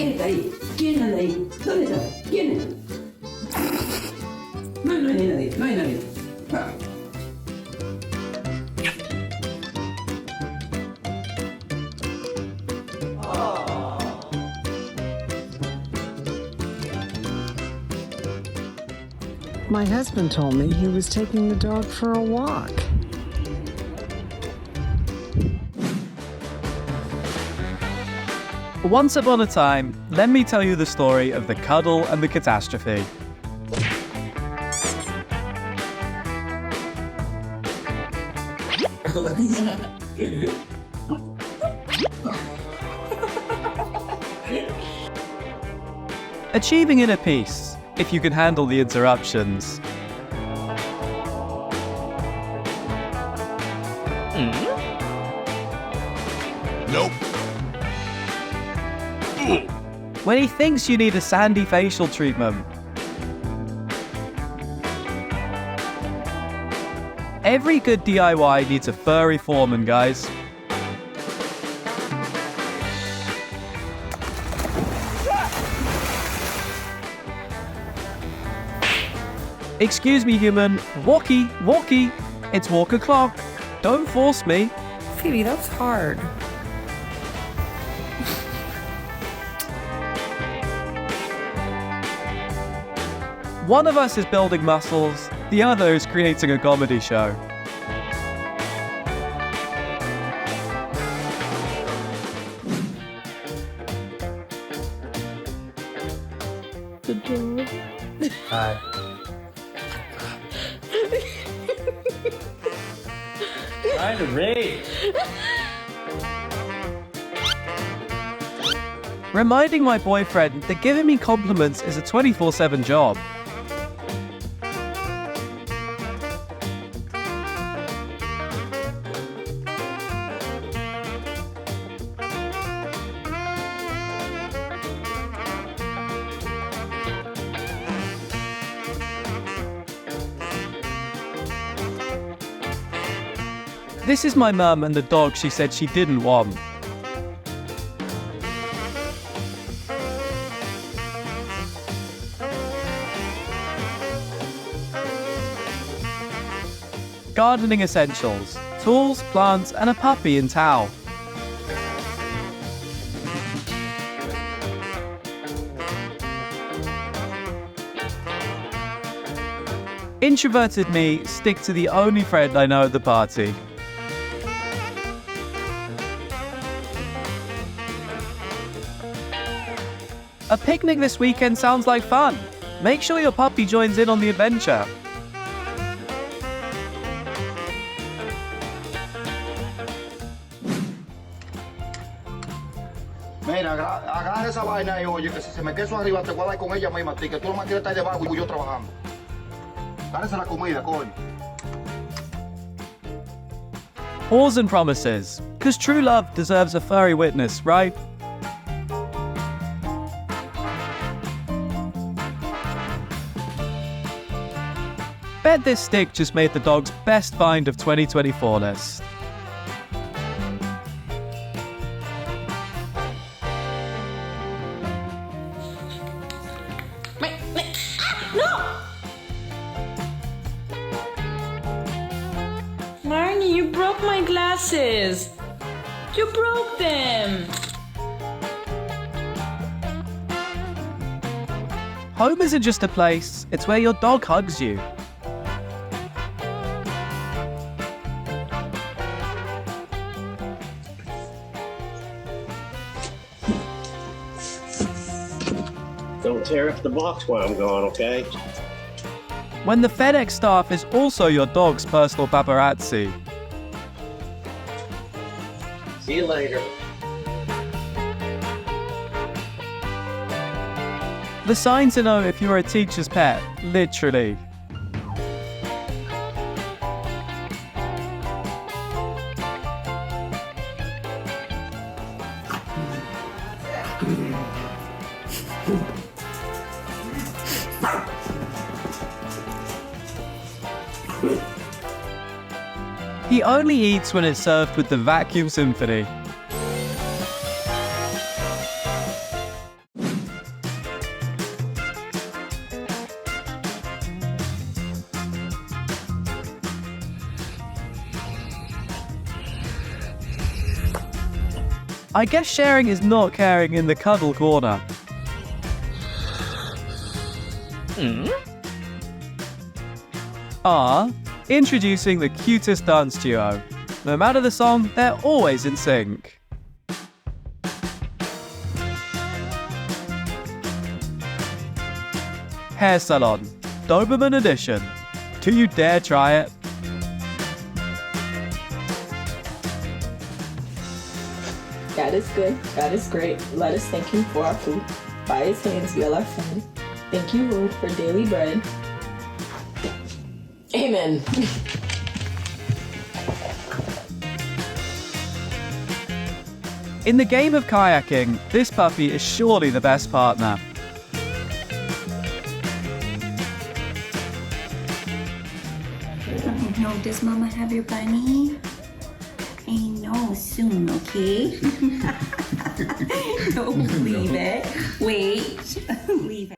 ¿Quién está ahí? ¿Quién anda ahí? ¿Dónde está? ¿Quién es? No hay nadie, no hay nadie. Ah. My husband told me he was taking the dog for a walk. Once upon a time, let me tell you the story of the cuddle and the catastrophe. Achieving inner peace, if you can handle the interruptions. Nope. When he thinks you need a sandy facial treatment. Every good DIY needs a furry foreman, guys. Excuse me, human. Walkie, walkie. It's walk o'clock. Don't force me. Phoebe, that's hard. One of us is building muscles, the other is creating a comedy show. Hi. Trying to read. Reminding my boyfriend that giving me compliments is a 24/7 job. This is my mum and the dog she said she didn't want. Gardening essentials, tools, plants, and a puppy in towel. Introverted me stick to the only friend I know at the party. A picnic this weekend sounds like fun. Make sure your puppy joins in on the adventure. Mira, agarra esa vaina y oye, que si se me queda eso arriba te voy a dar con ella misma, que tú nomás quieres estar debajo y yo trabajando. Dárese la comida, coño. Pause and promises, because true love deserves a furry witness, right? Bet this stick just made the dog's best find of 2024 list. No! Marnie, you broke my glasses. You broke them. Home isn't just a place, it's where your dog hugs you. Don't tear up the box while I'm gone, okay? When the FedEx staff is also your dog's personal paparazzi. See you later. The sign to know if you're a teacher's pet, literally. He only eats when it's served with the vacuum symphony. I guess sharing is not caring in the cuddle corner. Introducing the cutest dance duo. No matter the song, they're always in sync. Hair salon. Doberman edition. Do you dare try it? God is good. God is great. Let us thank Him for our food. By His hands, we all our friend. Thank you, Lord, for daily bread. Amen. In the game of kayaking, this puppy is surely the best partner. No, does Mama have your bunny? I know, soon, okay? Don't leave it. Wait, leave it.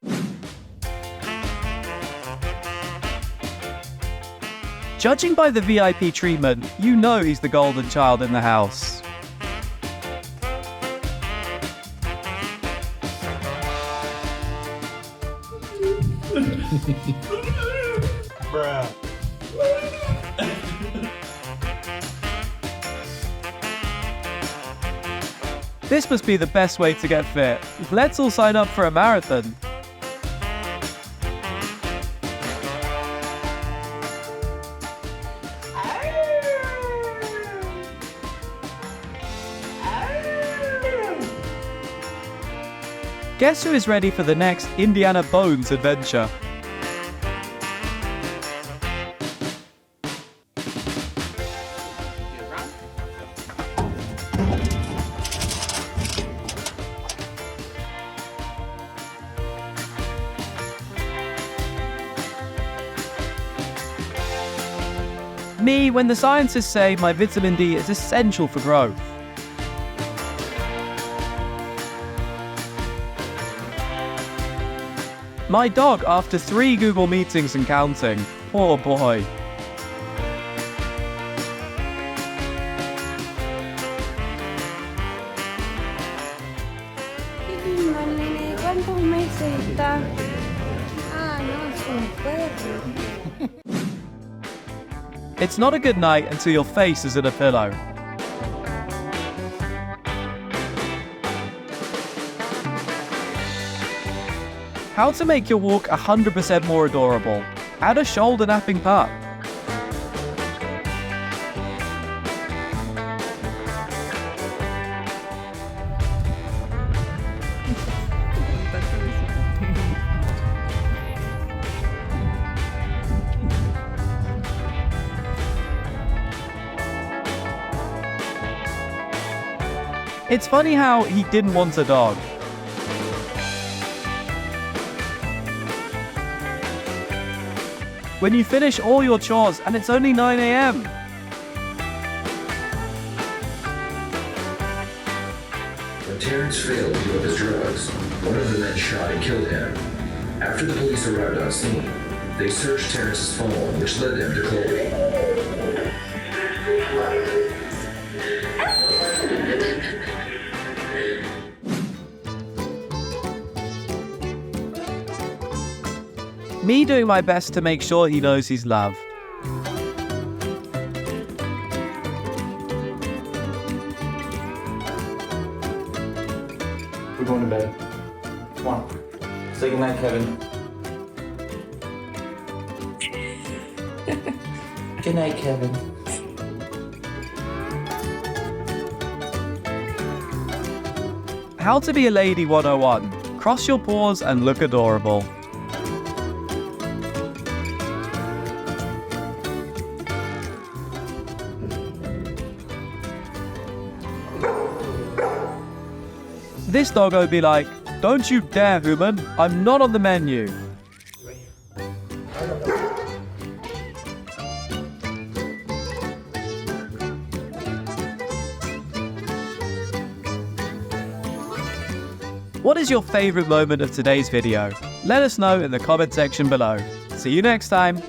Judging by the VIP treatment, you know he's the golden child in the house. Bruh. This must be the best way to get fit. Let's all sign up for a marathon. Guess who is ready for the next Indiana Bones adventure? Me, when the scientists say my vitamin D is essential for growth. My dog after 3 Google meetings and counting. Poor boy. ¿Cuántos meses está? Ah, no, es un perro. It's not a good night until your face is in a pillow. How to make your walk 100% more adorable. Add a shoulder napping pup. It's funny how he didn't want a dog. When you finish all your chores and it's only 9 a.m. When Terrence failed to give up his drugs, one of the men shot and killed him. After the police arrived on scene, they searched Terrence's phone, which led them to Chloe. Me doing my best to make sure he knows he's loved. We're going to bed. Come on. Say goodnight, Kevin. Good night, Kevin. How to be a lady 101. Cross your paws and look adorable. This doggo would be like, "Don't you dare, human, I'm not on the menu." What is your favorite moment of today's video? Let us know in the comment section below. See you next time.